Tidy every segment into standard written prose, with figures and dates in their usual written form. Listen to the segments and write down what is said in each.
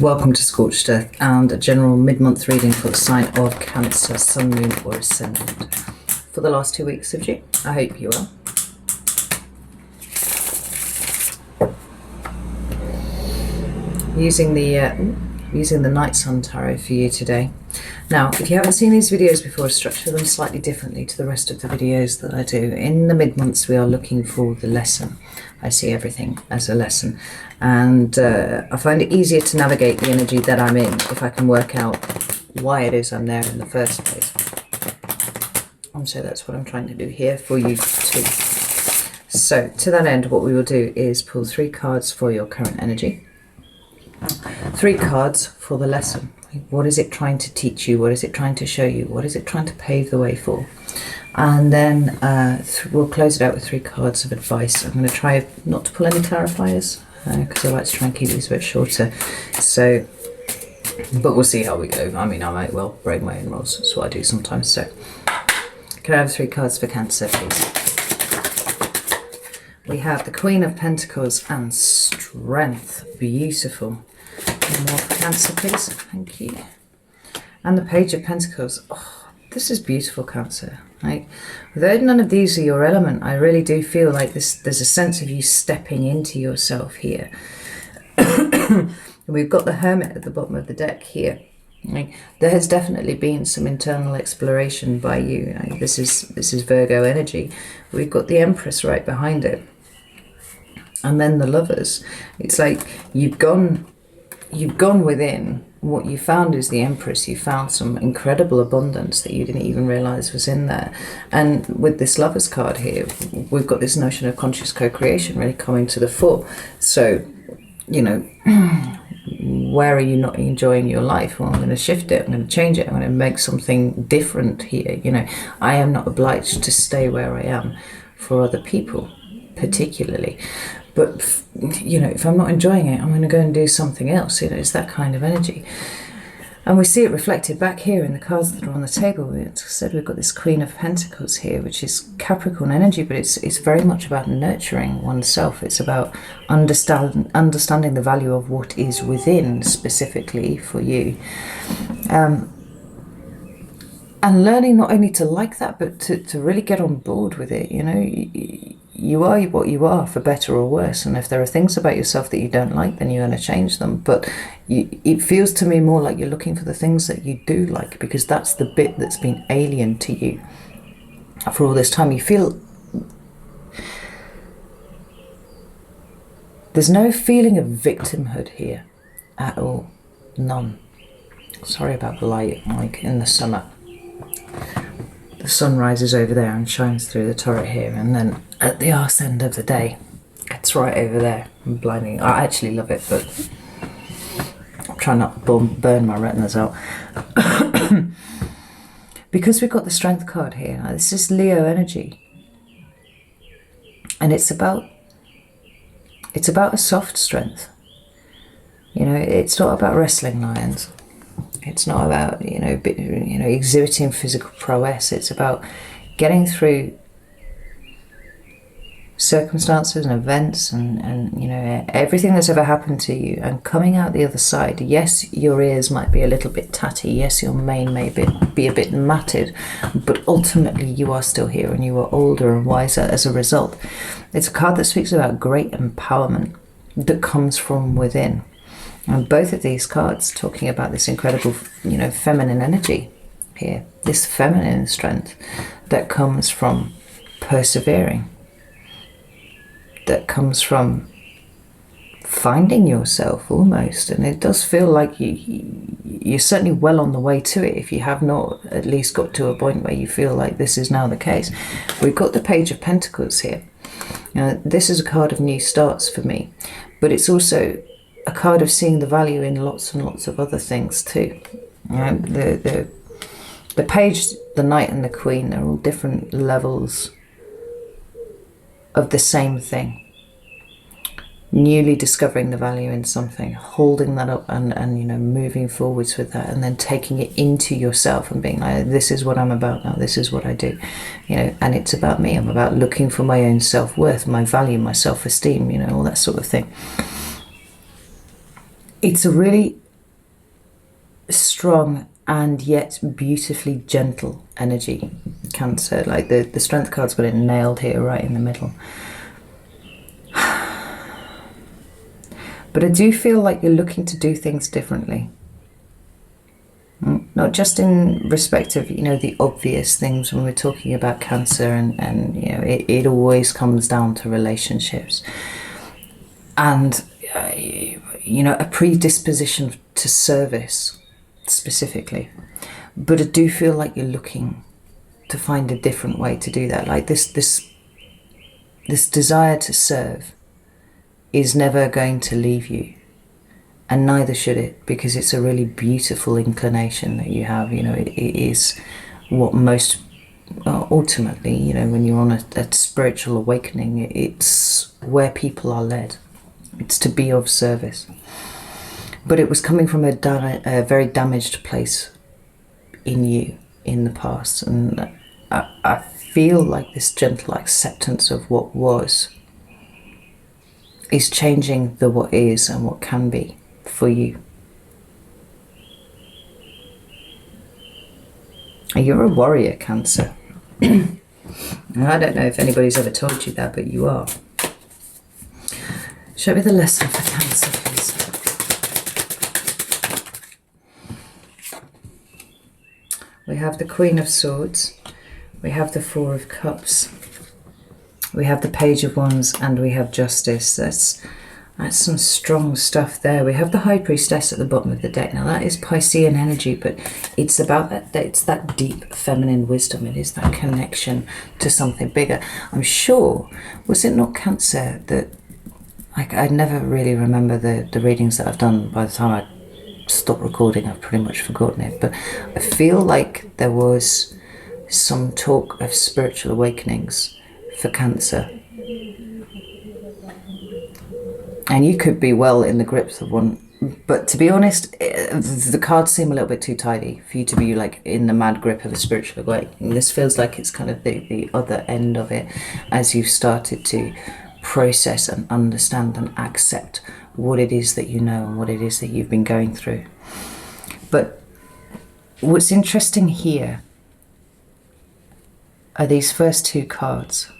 Welcome to Scorched Earth and a general mid-month reading for the sign of Cancer, Sun, Moon or Ascendant for the last 2 weeks of June. I hope you are. Using the Night Sun Tarot for you today. Now, if you haven't seen these videos before, I structure them slightly differently to the rest of the videos that I do. In the mid-months, we are looking for the lesson. I see everything as a lesson. And I find it easier to navigate the energy that I'm in if I can work out why it is I'm there in the first place. And so that's what I'm trying to do here for you too. So to that end, what we will do is pull 3 cards for your current energy. 3 cards for the lesson. What is it trying to teach you? What is it trying to show you? What is it trying to pave the way for? And then we'll close it out with 3 cards of advice. I'm going to try not to pull any clarifiers because I like to try and keep these a bit shorter. So, but we'll see how we go. I mean, I might well break my own rules. That's what I do sometimes. So, can I have 3 cards for Cancer, please? We have the Queen of Pentacles and Strength. Beautiful. And more for Cancer, please. Thank you. And the Page of Pentacles. Oh, this is beautiful, Cancer. Right? Although none of these are your element, I really do feel like there's a sense of you stepping into yourself here. We've got the Hermit at the bottom of the deck here. Right? There has definitely been some internal exploration by you. Right? This is Virgo energy. We've got the Empress right behind it. And then the Lovers. It's like you've gone within. What you found is the Empress. You found some incredible abundance that you didn't even realize was in there. And with this Lovers card here, we've got this notion of conscious co-creation really coming to the fore. So, you know, where are you not enjoying your life? Well, I'm going to shift it. I'm going to change it. I'm going to make something different here. You know, I am not obliged to stay where I am for other people, particularly. But, you know, if I'm not enjoying it, I'm going to go and do something else. You know, it's that kind of energy. And we see it reflected back here in the cards that are on the table. As I said, we've got this Queen of Pentacles here, which is Capricorn energy, but it's very much about nurturing oneself. It's about understanding the value of what is within specifically for you. And learning not only to like that, but to really get on board with it, you know. You are what you are, for better or worse. And if there are things about yourself that you don't like, then you're going to change them. But it feels to me more like you're looking for the things that you do like, because that's the bit that's been alien to you for all this time. You feel there's no feeling of victimhood here at all. None. Sorry about the light, like in the summer. The sun rises over there and shines through the turret here, and then at the arse end of the day, it's right over there and blinding. I actually love it, but I'm trying not to burn my retinas out. Because we've got the Strength card here, now, this is Leo energy. And it's about a soft strength. You know, it's not about wrestling lions. It's not about, you know, exhibiting physical prowess. It's about getting through circumstances and events and you know, everything that's ever happened to you and coming out the other side. Yes, your ears might be a little bit tatty. Yes, your mane may be a bit matted, but ultimately you are still here and you are older and wiser as a result. It's a card that speaks about great empowerment that comes from within. And both of these cards talking about this incredible, you know, feminine energy here, this feminine strength that comes from persevering, that comes from finding yourself almost. And it does feel like you're certainly well on the way to it if you have not at least got to a point where you feel like this is now the case. We've got the Page of Pentacles here. Now, this is a card of new starts for me, but it's also a card of seeing the value in lots and lots of other things too. The Page, the Knight and the Queen are all different levels of the same thing. Newly discovering the value in something, holding that up and you know, moving forwards with that, and then taking it into yourself and being like, this is what I'm about now, this is what I do, you know, and it's about me. I'm about looking for my own self-worth, my value, my self-esteem, you know, all that sort of thing. It's a really strong and yet beautifully gentle energy, Cancer. Like the Strength card's got it nailed here, right in the middle. But I do feel like you're looking to do things differently. Not just in respect of, you know, the obvious things when we're talking about Cancer, and you know, it always comes down to relationships. And, you know, a predisposition to service specifically. But I do feel like you're looking to find a different way to do that. Like this desire to serve is never going to leave you, and neither should it, because it's a really beautiful inclination that you have. You know, it is what most ultimately, you know, when you're on a spiritual awakening, it's where people are led. It's to be of service. But it was coming from a very damaged place in you in the past, and I feel like this gentle acceptance of what was is changing the what is and what can be for you. You're a warrior, Cancer. And I don't know if anybody's ever told you that, but you are. Show me the lesson for Cancer, please. We have the Queen of Swords, we have the Four of Cups, we have the Page of Wands, and we have Justice. That's some strong stuff there. We have the High Priestess at the bottom of the deck. Now that is Piscean energy, but it's about that. It's that deep feminine wisdom. It is that connection to something bigger. I'm sure, was it not Cancer that, like, I never really remember the readings that I've done. By the time I stopped recording, I've pretty much forgotten it. But I feel like there was some talk of spiritual awakenings for Cancer. And you could be well in the grips of one. But to be honest, the cards seem a little bit too tidy for you to be like in the mad grip of a spiritual awakening. This feels like it's kind of the other end of it, as you've started to process and understand and accept what it is that you know and what it is that you've been going through. But what's interesting here are these first two cards.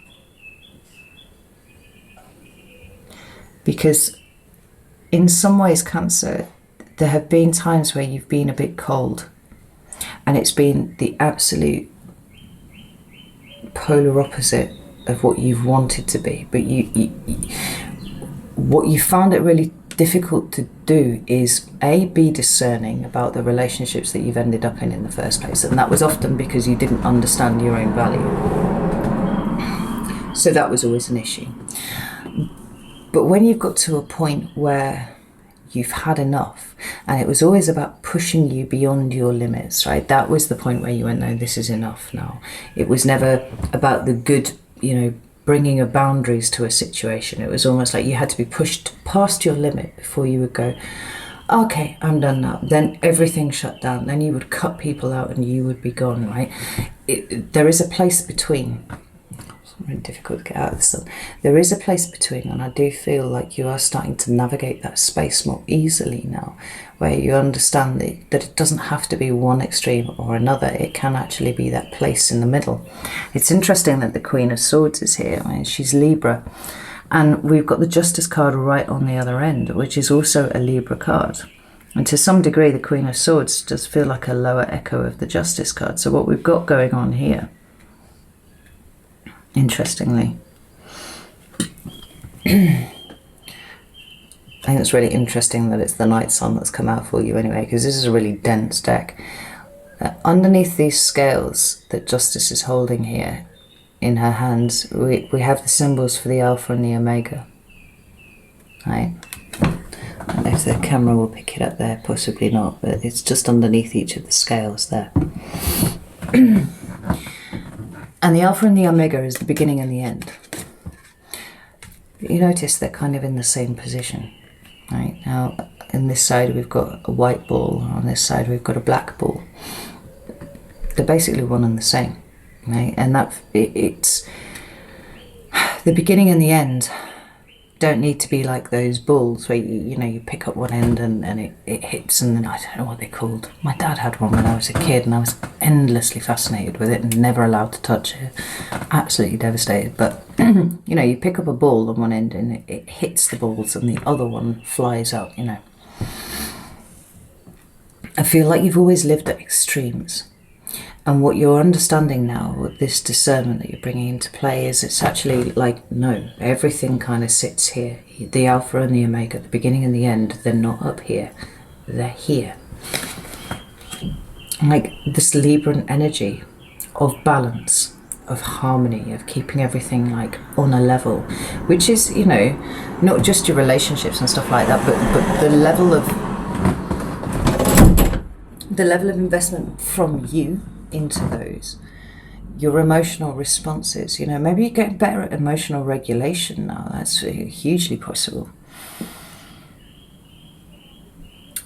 Because in some ways, Cancer, there have been times where you've been a bit cold, and it's been the absolute polar opposite of what you've wanted to be. But what you found it really difficult to do is be discerning about the relationships that you've ended up in the first place, and that was often because you didn't understand your own value. So that was always an issue. But when you've got to a point where you've had enough, and it was always about pushing you beyond your limits, right? That was the point where you went, no, this is enough now. It was never about the good, you know, bringing of boundaries to a situation. It was almost like you had to be pushed past your limit before you would go, okay, I'm done now. Then everything shut down. Then you would cut people out and you would be gone, right? There is a place between. It's really difficult to get out of the sun. There is a place between, and I do feel like you are starting to navigate that space more easily now, where you understand that it doesn't have to be one extreme or another. It can actually be that place in the middle. It's interesting that the Queen of Swords is here. I mean, she's Libra, and we've got the Justice card right on the other end, which is also a Libra card. And to some degree, the Queen of Swords does feel like a lower echo of the Justice card. So what we've got going on here, interestingly, I think it's really interesting that it's the Night Sun that's come out for you anyway, because this is a really dense deck. Underneath these scales that Justice is holding here in her hands, we have the symbols for the Alpha and the Omega. Right? I don't know if the camera will pick it up there, possibly not, but it's just underneath each of the scales there. And the Alpha and the Omega is the beginning and the end. You notice they're kind of in the same position. Right? Now, on this side we've got a white ball, on this side we've got a black ball. They're basically one and the same. Right? And it's the beginning and the end don't need to be like those balls where you pick up one end and it hits, and then I don't know what they're called. My dad had one when I was a kid and I was endlessly fascinated with it and never allowed to touch it. Absolutely devastated. But you pick up a ball on one end and it hits the balls and the other one flies out. I feel like you've always lived at extremes. And what you're understanding now with this discernment that you're bringing into play is it's actually like, no, everything kind of sits here. The alpha and the omega, the beginning and the end, they're not up here. They're here. Like this Libran energy of balance, of harmony, of keeping everything like on a level, which is, not just your relationships and stuff like that, but the level of investment from you into those, your emotional responses. Maybe you get better at emotional regulation now. That's hugely possible.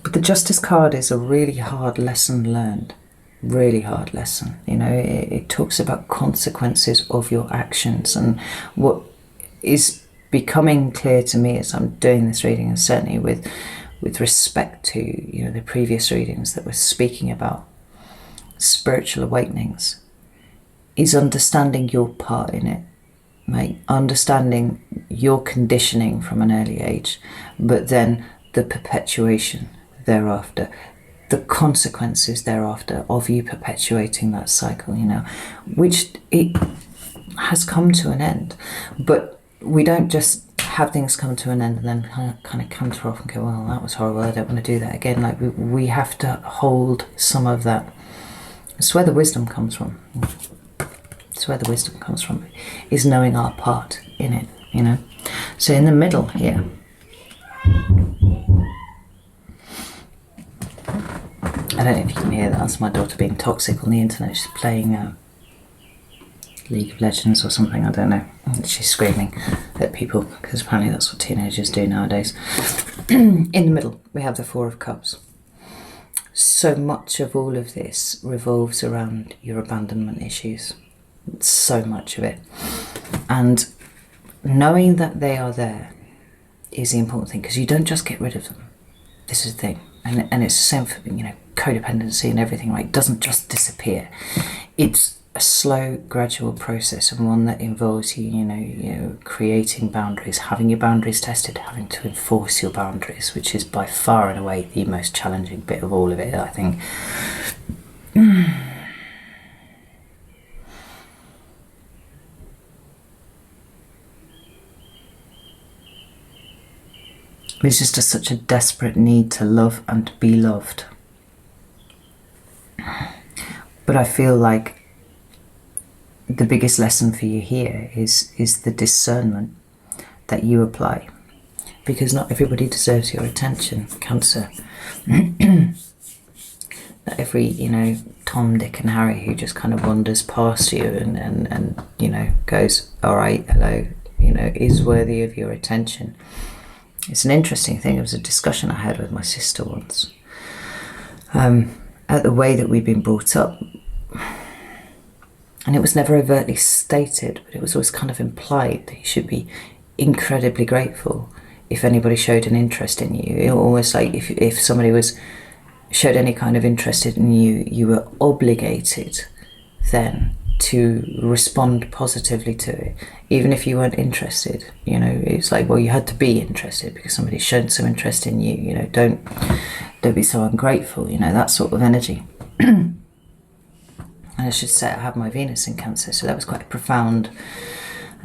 But the Justice card is a really hard lesson learned. Really hard lesson. It talks about consequences of your actions, and what is becoming clear to me as I'm doing this reading, and certainly with respect to the previous readings that we're speaking about spiritual awakenings, is understanding your part in it, like understanding your conditioning from an early age, but then the perpetuation thereafter, the consequences thereafter of you perpetuating that cycle, which it has come to an end. But we don't just have things come to an end and then kind of canter off and go, well, that was horrible, I don't want to do that again. Like we have to hold some of that. It's where the wisdom comes from. It's where the wisdom comes from, is knowing our part in it, So in the middle here, I don't know if you can hear that. That's my daughter being toxic on the internet. She's playing League of Legends or something, I don't know. She's screaming at people, because apparently that's what teenagers do nowadays. In the middle, we have the Four of Cups. So much of all of this revolves around your abandonment issues. So much of it. And knowing that they are there is the important thing, because you don't just get rid of them. This is the thing. And it's the same for, codependency and everything, right? It doesn't just disappear. It's a slow, gradual process, and one that involves you creating boundaries, having your boundaries tested, having to enforce your boundaries, which is by far and away the most challenging bit of all of it, I think. There's just such a desperate need to love and be loved. But I feel like the biggest lesson for you here is the discernment that you apply, because not everybody deserves your attention, Cancer. Not every Tom, Dick and Harry who just kind of wanders past you and goes, all right, hello, is worthy of your attention. It's an interesting thing. It was a discussion I had with my sister once, at the way that we've been brought up. And it was never overtly stated, but it was always kind of implied that you should be incredibly grateful if anybody showed an interest in you. It almost like if somebody showed any kind of interest in you, you were obligated then to respond positively to it, even if you weren't interested. It's like, well, you had to be interested because somebody's shown some interest in you. Don't be so ungrateful. That sort of energy. And I should say I have my Venus in Cancer, so that was quite a profound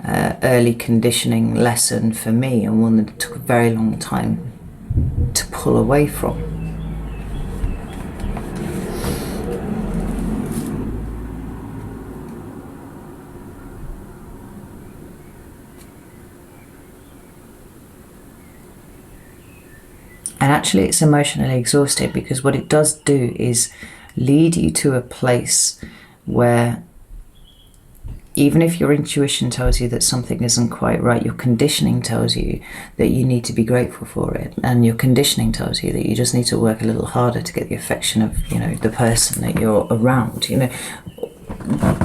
early conditioning lesson for me, and one that took a very long time to pull away from. And actually it's emotionally exhausting, because what it does do is lead you to a place where even if your intuition tells you that something isn't quite right, your conditioning tells you that you need to be grateful for it, and your conditioning tells you that you just need to work a little harder to get the affection of the person that you're around.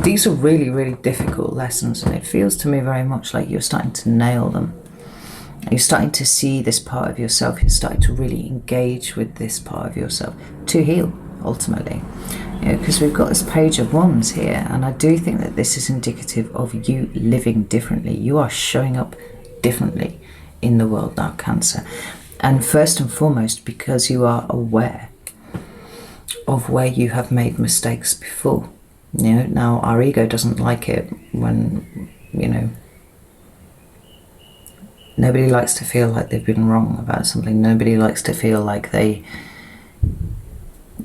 These are really, really difficult lessons, and it feels to me very much like you're starting to nail them. You're starting to see this part of yourself. You're starting to really engage with this part of yourself to heal, ultimately. Because we've got this Page of Wands here, and I do think that this is indicative of you living differently. You are showing up differently in the world now, Cancer. And first and foremost, because you are aware of where you have made mistakes before. Now our ego doesn't like it when, nobody likes to feel like they've been wrong about something. Nobody likes to feel like they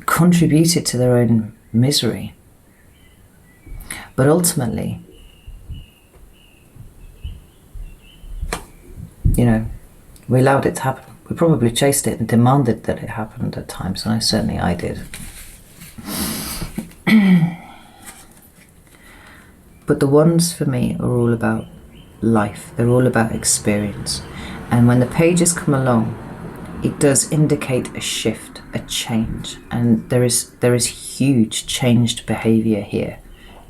contributed to their own misery. But ultimately, we allowed it to happen. We probably chased it and demanded that it happened at times, and I did. But the ones for me are all about life. They're all about experience. And when the pages come along, it does indicate a shift, a change. And there is huge changed behavior here,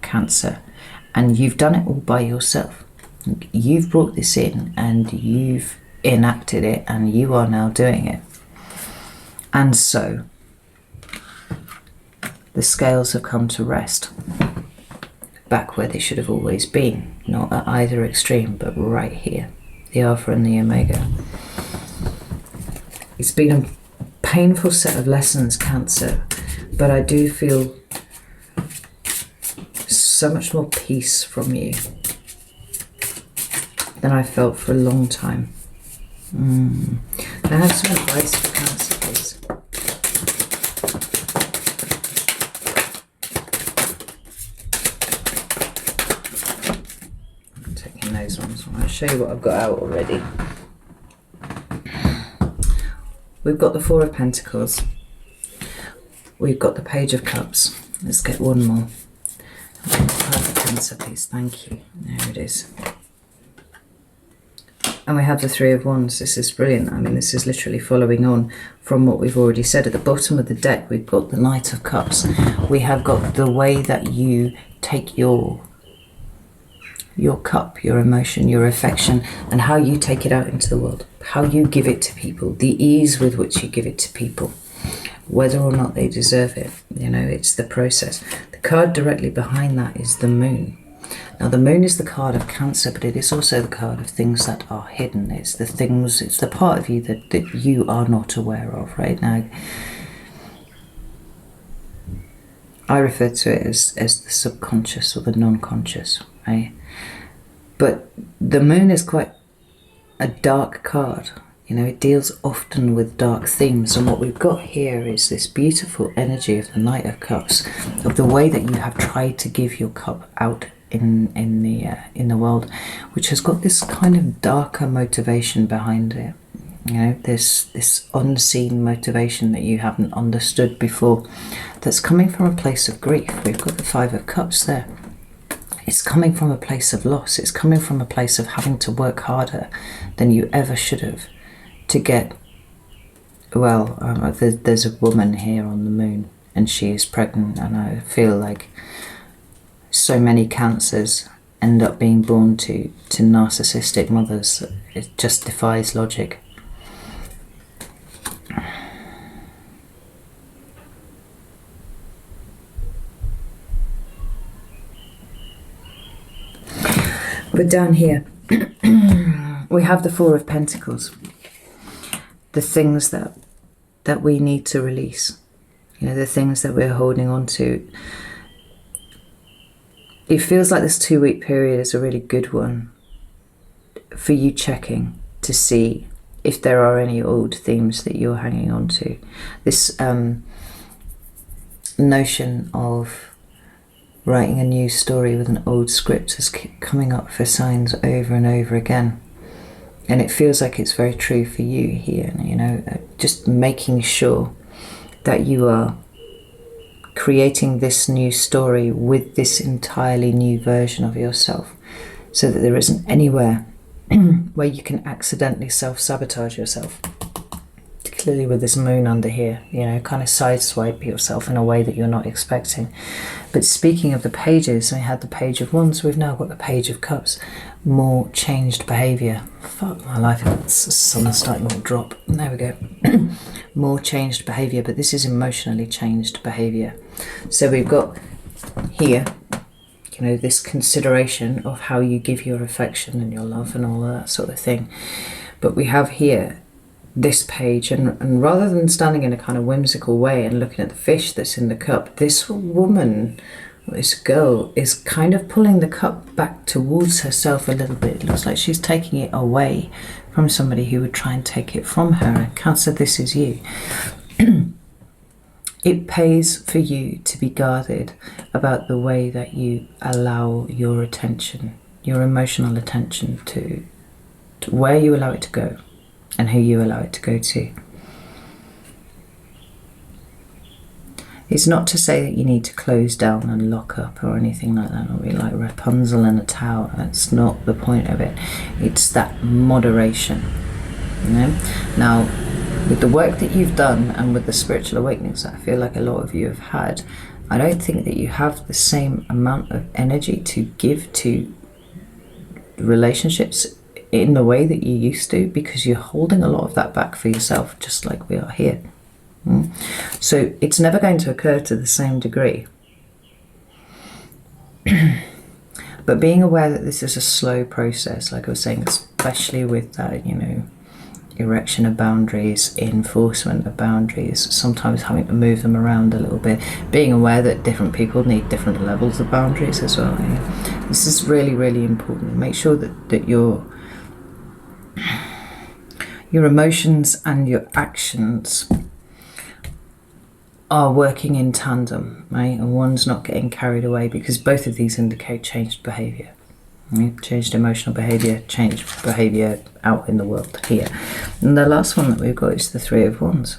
Cancer. And you've done it all by yourself. You've brought this in and you've enacted it, and you are now doing it. And so the scales have come to rest back where they should have always been, not at either extreme, but right here, the Alpha and the Omega. It's been a painful set of lessons, Cancer, but I do feel so much more peace from you than I felt for a long time. Can I have some advice for Cancer, please? I'm taking those ones. I'll show you what I've got out already. We've got the Four of Pentacles. We've got the Page of Cups. Let's get one more. Perfect, Cancer, please. Thank you. There it is. And we have the Three of Wands. This is brilliant. I mean, this is literally following on from what we've already said. At the bottom of the deck, we've got the Knight of Cups. We have got the way that you take your cup, your emotion, your affection, and how you take it out into the world, how you give it to people, the ease with which you give it to people, whether or not they deserve it. It's the process. The card directly behind that is the Moon. Now, the Moon is the card of Cancer, but it is also the card of things that are hidden. It's the part of you that you are not aware of right now. I refer to it as the subconscious or the non-conscious, right? But the Moon is quite a dark card. It deals often with dark themes, and what we've got here is this beautiful energy of the Knight of Cups, of the way that you have tried to give your cup out in the world, which has got this kind of darker motivation behind it. This unseen motivation that you haven't understood before, that's coming from a place of grief. We've got the Five of Cups there. It's coming from a place of loss. It's coming from a place of having to work harder than you ever should have to get. There's a woman here on the Moon, and she is pregnant, and I feel like so many Cancers end up being born to narcissistic mothers. It just defies logic. But down here, we have the Four of Pentacles. The things that we need to release. The things that we're holding on to. It feels like this 2-week period is a really good one for you checking to see if there are any old themes that you're hanging on to. This notion of writing a new story with an old script is coming up for signs over and over again. And it feels like it's very true for you here, just making sure that you are creating this new story with this entirely new version of yourself, so that there isn't anywhere where you can accidentally self-sabotage yourself. particularly with this moon under here, you know, kind of sideswipe yourself in a way that you're not expecting. But speaking of the pages, we had the Page of Wands, we've now got the Page of Cups. More changed behaviour. Fuck my life, the sun's starting to drop. There we go. More changed behaviour, but this is emotionally changed behaviour. So we've got here, you know, this consideration of how you give your affection and your love and all of that sort of thing. But we have here this page, and rather than standing in a kind of whimsical way and looking at the fish that's in the cup, this woman, this girl, is kind of pulling the cup back towards herself a little bit. It looks like she's taking it away from somebody who would try and take it from her. And Cancer, this is you. It pays for you to be guarded about the way that you allow your attention, your emotional attention, to where you allow it to go and who you allow it to go to. It's not to say that you need to close down and lock up or anything like that, or be like Rapunzel in a tower. That's not the point of it. It's that moderation, you know? Now, with the work that you've done and with the spiritual awakenings that I feel like a lot of you have had, I don't think that you have the same amount of energy to give to relationships in the way that you used to, because you're holding a lot of that back for yourself, just like we are here. So it's never going to occur to the same degree. But being aware that this is a slow process, like I was saying, especially with that, you know, erection of boundaries, enforcement of boundaries, sometimes having to move them around a little bit, being aware that different people need different levels of boundaries as well. This is really, really important. Make sure that your emotions and your actions are working in tandem, right? And one's not getting carried away, because both of these indicate changed behaviour. Right? Changed emotional behaviour, changed behaviour out in the world here. And the last one that we've got is the Three of Wands.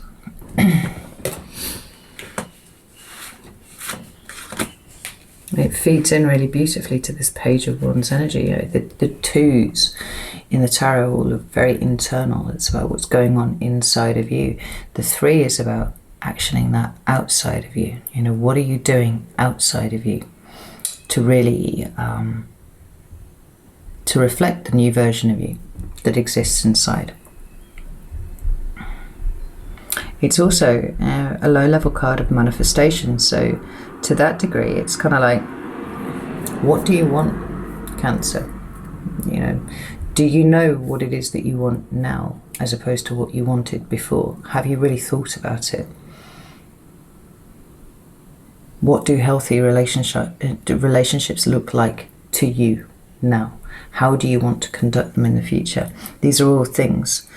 It feeds in really beautifully to this Page of Wands energy. You know, the twos in the tarot all look very internal. It's about what's going on inside of you. The three is about actioning that outside of you. You know, what are you doing outside of you to really to reflect the new version of you that exists inside. It's also a low-level card of manifestation. So to that degree, it's kind of like, what do you want, Cancer? You know, do you know what it is that you want now as opposed to what you wanted before? Have you really thought about it? What do healthy relationships look like to you now? How do you want to conduct them in the future? These are all themes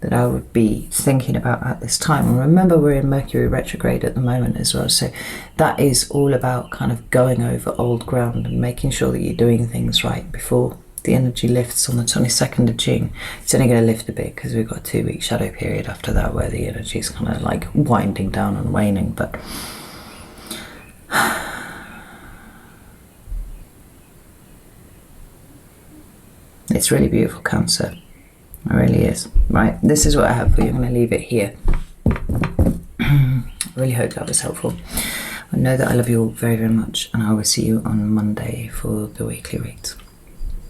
that I would be thinking about at this time. And remember, we're in Mercury retrograde at the moment as well. So that is all about kind of going over old ground and making sure that you're doing things right before the energy lifts on the 22nd of June. It's only going to lift a bit because we've got a 2-week shadow period after that where the energy is kind of like winding down and waning. But it's really beautiful, Cancer. It really is. Right, this is what I have for you. I'm going to leave it here. I really hope that was helpful. I know that I love you all very, very much, and I will see you on Monday for the weekly reads.